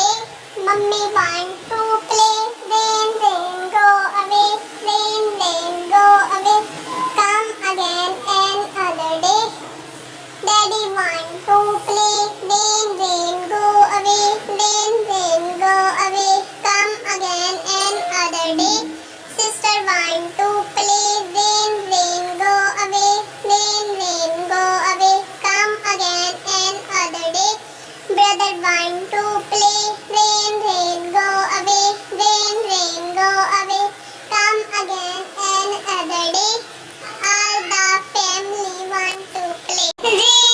away. Mummy want to play. Rain, rain, go away. Rain, rain, go away. Come again another day. Daddy want to play. Rain, rain, go away. Rain, rain, go away. Come again another day. Sister want to play. Rain, rain, go away. Rain, rain, go away. Come again another day. Brother want to play. Rain, rain, go away. Rain, rain, go away. Come again another day. All the family want to play. Rain,